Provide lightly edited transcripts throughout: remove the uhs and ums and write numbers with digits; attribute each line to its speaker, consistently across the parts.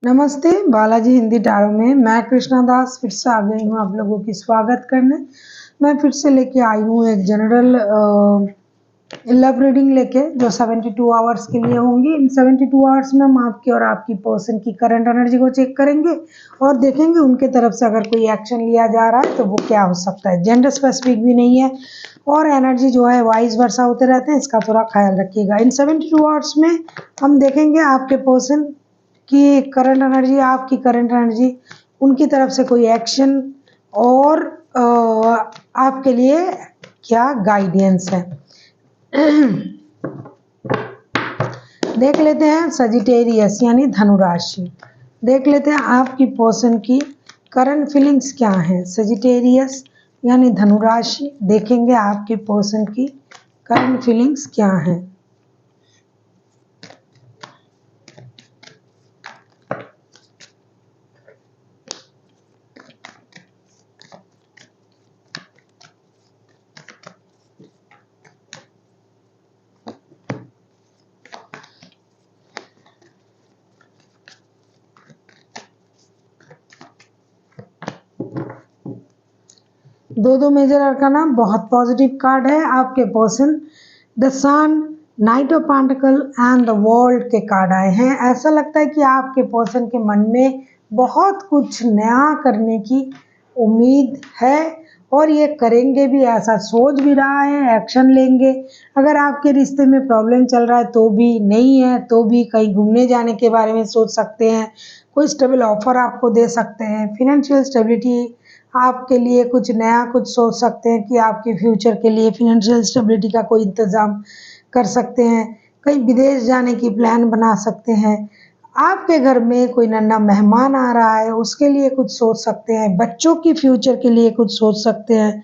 Speaker 1: नमस्ते, बालाजी हिंदी टारो में मैं कृष्णा दास फिर से आ गई हूँ आप लोगों की स्वागत करने। मैं फिर से लेके आई हूँ एक जनरल लव रीडिंग लेके जो 72 आवर्स के लिए होंगी। इन 72 आवर्स में हम आपकी और आपकी पर्सन की करंट एनर्जी को चेक करेंगे और देखेंगे उनके तरफ से अगर कोई एक्शन लिया जा रहा है तो वो क्या हो सकता है। जेंडर स्पेसिफिक भी नहीं है और एनर्जी जो है वाइस वर्सा होते रहते हैं, इसका थोड़ा ख्याल रखिएगा। इन 72 आवर्स में हम देखेंगे आपके पर्सन की करंट एनर्जी, आपकी करंट एनर्जी, उनकी तरफ से कोई एक्शन और आपके लिए क्या गाइडेंस है। देख लेते हैं सजिटेरियस यानी धनु राशि। देख लेते हैं आपकी पर्सन की करंट फीलिंग्स क्या है। सजिटेरियस यानी धनु राशि, देखेंगे आपके पर्सन की करंट फीलिंग्स क्या है। दो मेजर अरकाना बहुत पॉजिटिव कार्ड है। आपके person the sun, knight of pentacle and the world के कार्ड आए हैं। ऐसा लगता है कि आपके पर्सन के मन में बहुत कुछ नया करने की उम्मीद है और ये करेंगे भी, ऐसा सोच भी रहा है, एक्शन लेंगे। अगर आपके रिश्ते में प्रॉब्लम चल रहा है तो भी, नहीं है तो भी, कहीं घूमने जाने के बारे में सोच सकते हैं, कोई स्टेबल ऑफर आपको दे सकते हैं, फिनेंशियल स्टेबिलिटी आपके लिए कुछ नया कुछ सोच सकते हैं कि आपके फ्यूचर के लिए फिनेंशियल स्टेबिलिटी का कोई इंतज़ाम कर सकते हैं, कहीं विदेश जाने की प्लान बना सकते हैं, आपके घर में कोई नन्हा मेहमान आ रहा है उसके लिए कुछ सोच सकते हैं, बच्चों की फ्यूचर के लिए कुछ सोच सकते हैं।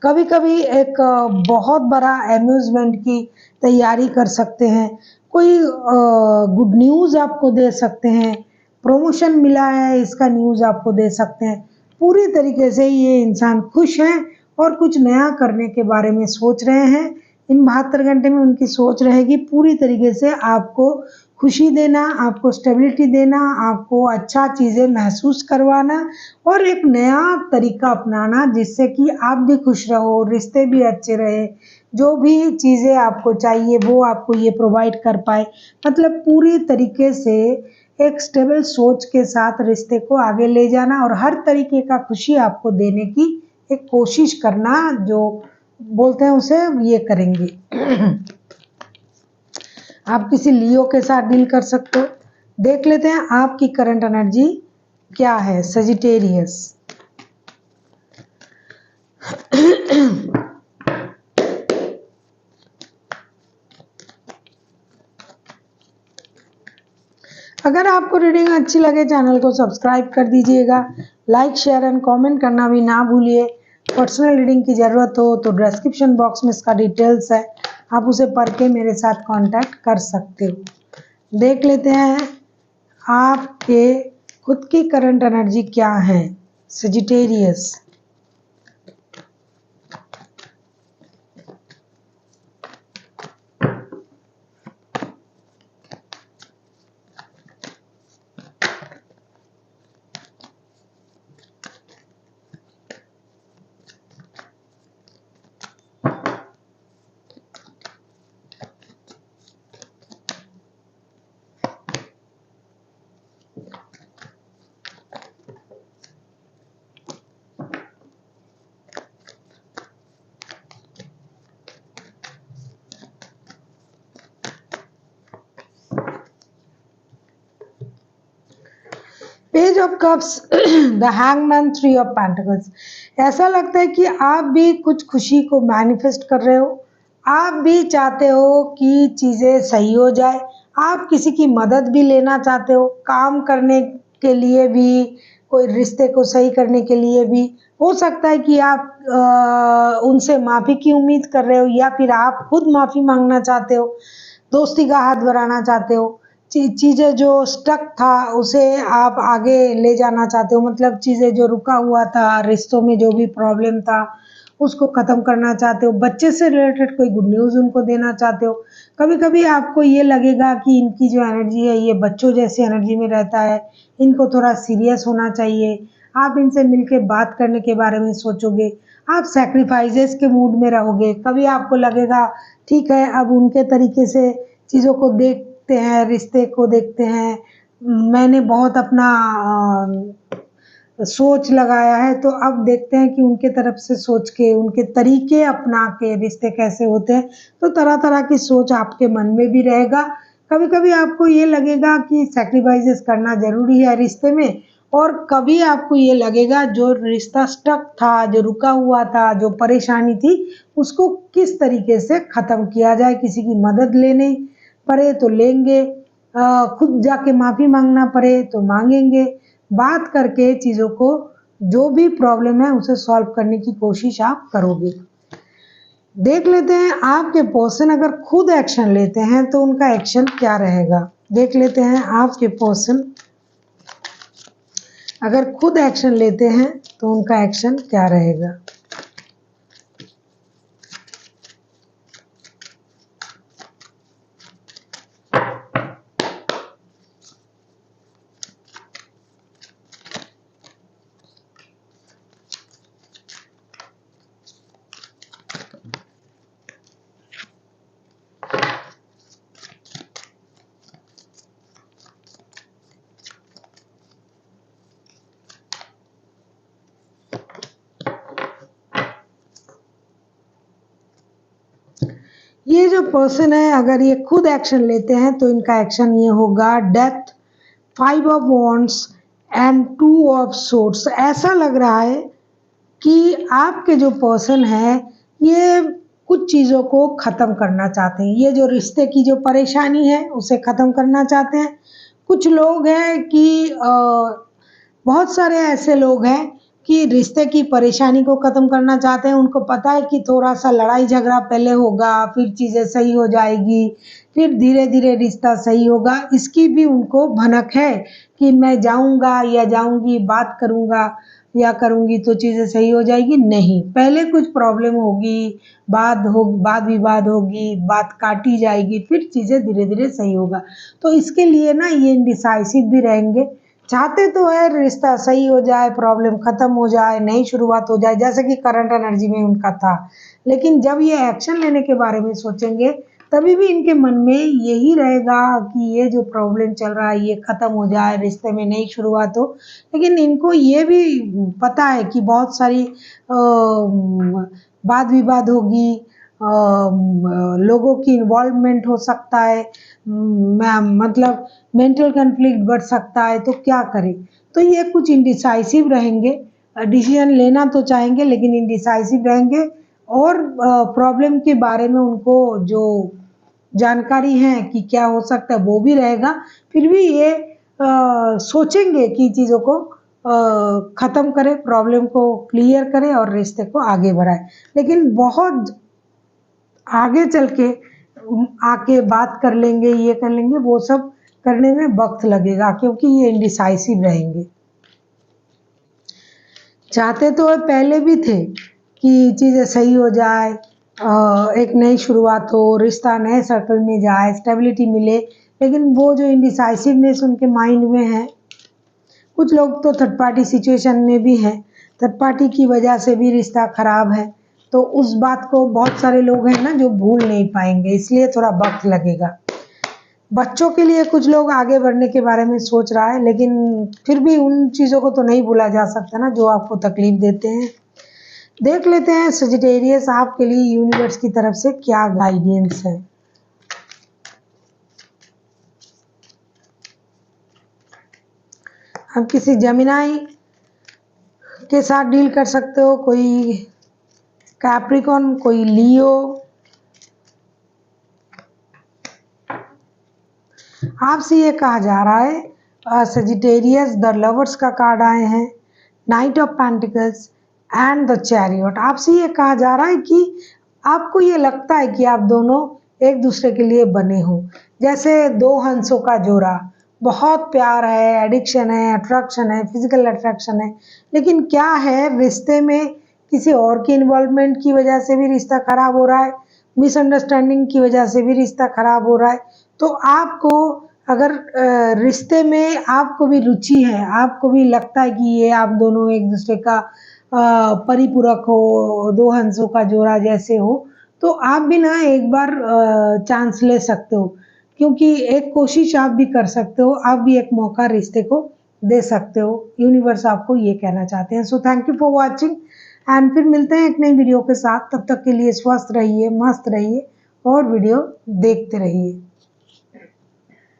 Speaker 1: कभी कभी एक बहुत बड़ा अम्यूज़मेंट की तैयारी कर सकते हैं, कोई गुड न्यूज़ आपको दे सकते हैं, प्रमोशन मिला है इसका न्यूज़ आपको दे सकते हैं। पूरी तरीके से ये इंसान खुश हैं और कुछ नया करने के बारे में सोच रहे हैं। इन 72 घंटे में उनकी सोच रहेगी पूरी तरीके से आपको खुशी देना, आपको स्टेबिलिटी देना, आपको अच्छा चीज़ें महसूस करवाना और एक नया तरीका अपनाना जिससे कि आप भी खुश रहो, रिश्ते भी अच्छे रहे, जो भी चीज़ें आपको चाहिए वो आपको ये प्रोवाइड कर पाए। मतलब पूरी तरीके से एक स्टेबल सोच के साथ रिश्ते को आगे ले जाना और हर तरीके का खुशी आपको देने की एक कोशिश करना, जो बोलते हैं उसे ये करेंगे। आप किसी लियो के साथ डील कर सकते हो। देख लेते हैं आपकी करंट एनर्जी क्या है सजिटेरियस। अगर आपको रीडिंग अच्छी लगे चैनल को सब्सक्राइब कर दीजिएगा, लाइक शेयर एंड कमेंट करना भी ना भूलिए। पर्सनल रीडिंग की ज़रूरत हो तो डिस्क्रिप्शन बॉक्स में इसका डिटेल्स है, आप उसे पढ़ के मेरे साथ कांटेक्ट कर सकते हो। देख लेते हैं आपके खुद की करंट एनर्जी क्या है Sagittarius. Page of cups, the hangman, three of pentacles. ऐसा लगता है कि आप भी कुछ खुशी को मैनिफेस्ट कर रहे हो, आप भी चाहते हो कि चीज़ें सही हो जाए, आप किसी की मदद भी लेना चाहते हो, काम करने के लिए भी, कोई रिश्ते को सही करने के लिए भी। हो सकता है कि आप उनसे माफ़ी की उम्मीद कर रहे हो या फिर आप खुद माफ़ी मांगना चाहते हो, दोस्ती का हाथ बढ़ाना चाहते हो, चीज़ें जो स्टक था उसे आप आगे ले जाना चाहते हो। मतलब चीज़ें जो रुका हुआ था, रिश्तों में जो भी प्रॉब्लम था उसको ख़त्म करना चाहते हो, बच्चे से रिलेटेड कोई गुड न्यूज़ उनको देना चाहते हो। कभी-कभी आपको ये लगेगा कि इनकी जो एनर्जी है ये बच्चों जैसी एनर्जी में रहता है, इनको थोड़ा सीरियस होना चाहिए। आप इनसे मिलके बात करने के बारे में सोचोगे, आप सैक्रिफाइसेस के मूड में रहोगे। कभी आपको लगेगा ठीक है अब उनके तरीके से चीज़ों को देखते हैं, रिश्ते को देखते हैं, मैंने बहुत अपना सोच लगाया है तो अब देखते हैं कि उनके तरफ से सोच के, उनके तरीके अपना के रिश्ते कैसे होते हैं। तो तरह-तरह की सोच आपके मन में भी रहेगा। कभी-कभी आपको ये लगेगा कि सैक्रिफाइसेस करना ज़रूरी है रिश्ते में और कभी आपको ये लगेगा जो रिश्ता स्टक था, जो रुका हुआ था, जो परेशानी थी, उसको किस तरीके से ख़त्म किया जाए। किसी की मदद लेनी पड़े तो लेंगे, खुद जाके माफ़ी माँगना पड़े तो माँगेंगे। बात करके चीज़ों को जो भी प्रॉब्लम है उसे सॉल्व करने की कोशिश आप करोगे। देख लेते हैं आपके पर्सन अगर खुद एक्शन लेते हैं तो उनका एक्शन क्या रहेगा। देख लेते हैं आपके पर्सन अगर खुद एक्शन लेते हैं तो उनका एक्शन क्या रहेगा। ये जो पर्सन है अगर ये खुद एक्शन लेते हैं तो इनका एक्शन ये होगा death, 5 of wands and 2 of swords. ऐसा लग रहा है कि आपके जो पर्सन है ये कुछ चीज़ों को ख़त्म करना चाहते हैं। ये जो रिश्ते की जो परेशानी है उसे ख़त्म करना चाहते हैं। कुछ लोग हैं कि बहुत सारे ऐसे लोग हैं कि रिश्ते की परेशानी को ख़त्म करना चाहते हैं। उनको पता है कि थोड़ा-सा लड़ाई झगड़ा पहले होगा, फिर चीज़ें सही हो जाएगी, फिर धीरे-धीरे रिश्ता सही होगा। इसकी भी उनको भनक है कि मैं जाऊँगा या जाऊँगी, बात करूँगा या करूँगी तो चीज़ें सही हो जाएगी। नहीं, पहले कुछ प्रॉब्लम होगी, वाद विवाद होगी, बात काटी जाएगी, फिर चीज़ें धीरे-धीरे सही होगा। तो इसके लिए ना ये इंडिसाइसिव भी रहेंगे। चाहते तो है रिश्ता सही हो जाए, प्रॉब्लम ख़त्म हो जाए, नई शुरुआत हो जाए, जैसे कि करंट एनर्जी में उनका था। लेकिन जब ये एक्शन लेने के बारे में सोचेंगे, तभी भी इनके मन में यही रहेगा कि ये जो प्रॉब्लम चल रहा है, ये ख़त्म हो जाए, रिश्ते में नई शुरुआत हो। लेकिन इनको ये भी पता है कि बहुत सारी वाद विवाद होगी, लोगों की इन्वॉल्वमेंट हो सकता है, मतलब मेंटल कॉन्फ्लिक्ट बढ़ सकता है, तो क्या करें। तो ये कुछ इंडिसाइसिव रहेंगे, डिसीजन लेना तो चाहेंगे लेकिन इंडिसाइसिव रहेंगे और प्रॉब्लम के बारे में उनको जो जानकारी है कि क्या हो सकता है वो भी रहेगा। फिर भी ये सोचेंगे कि चीज़ों को ख़त्म करें, प्रॉब्लम को क्लियर करें और रिश्ते को आगे बढ़ाएं। लेकिन बहुत आगे चल के आके बात कर लेंगे, ये कर लेंगे, वो सब करने में वक्त लगेगा क्योंकि ये इंडिसाइसिव रहेंगे। चाहते तो पहले भी थे कि चीज़ें सही हो जाए, एक नई शुरुआत हो, रिश्ता नए सर्कल में जाए, स्टेबिलिटी मिले, लेकिन वो जो इंडिसाइसिवनेस उनके माइंड में है। कुछ लोग तो थर्ड पार्टी सिचुएशन में भी हैं, थर्ड पार्टी की वजह से भी रिश्ता खराब है, तो उस बात को बहुत सारे लोग हैं ना जो भूल नहीं पाएंगे, इसलिए थोड़ा वक्त लगेगा। बच्चों के लिए कुछ लोग आगे बढ़ने के बारे में सोच रहा है, लेकिन फिर भी उन चीज़ों को तो नहीं भूला जा सकता ना जो आपको तकलीफ देते हैं। देख लेते हैं सजिटेरियस आपके लिए यूनिवर्स की तरफ से क्या गाइडेंस है। आप किसी जेमिनाई के साथ डील कर सकते हो, कोई कैप्रिकॉन, कोई लियो। आपसे ये कहा जा रहा है सजिटेरियस, द लवर्स का कार्ड आए हैं, night of pentacles and the chariot. आपसे ये कहा जा रहा है कि आपको ये लगता है कि आप दोनों एक दूसरे के लिए बने हो, जैसे दो हंसों का जोड़ा। बहुत प्यार है, एडिक्शन है, अट्रैक्शन है, फिजिकल अट्रैक्शन है, लेकिन क्या है रिश्ते में किसी और की इन्वॉल्वमेंट की वजह से भी रिश्ता खराब हो रहा है, मिसअंडरस्टैंडिंग की वजह से भी रिश्ता खराब हो रहा है। तो आपको अगर रिश्ते में आपको भी रुचि है, आपको भी लगता है कि ये आप दोनों एक दूसरे का परिपूरक हो, दो हंसों का जोड़ा जैसे हो, तो आप भी ना एक बार चांस ले सकते हो, क्योंकि एक कोशिश आप भी कर सकते हो, आप भी एक मौका रिश्ते को दे सकते हो। यूनिवर्स आपको ये कहना चाहते हैं। So thank you for watching and फिर मिलते हैं एक नई वीडियो के साथ। तब तक के लिए स्वस्थ रहिए, मस्त रहिए और वीडियो देखते रहिए।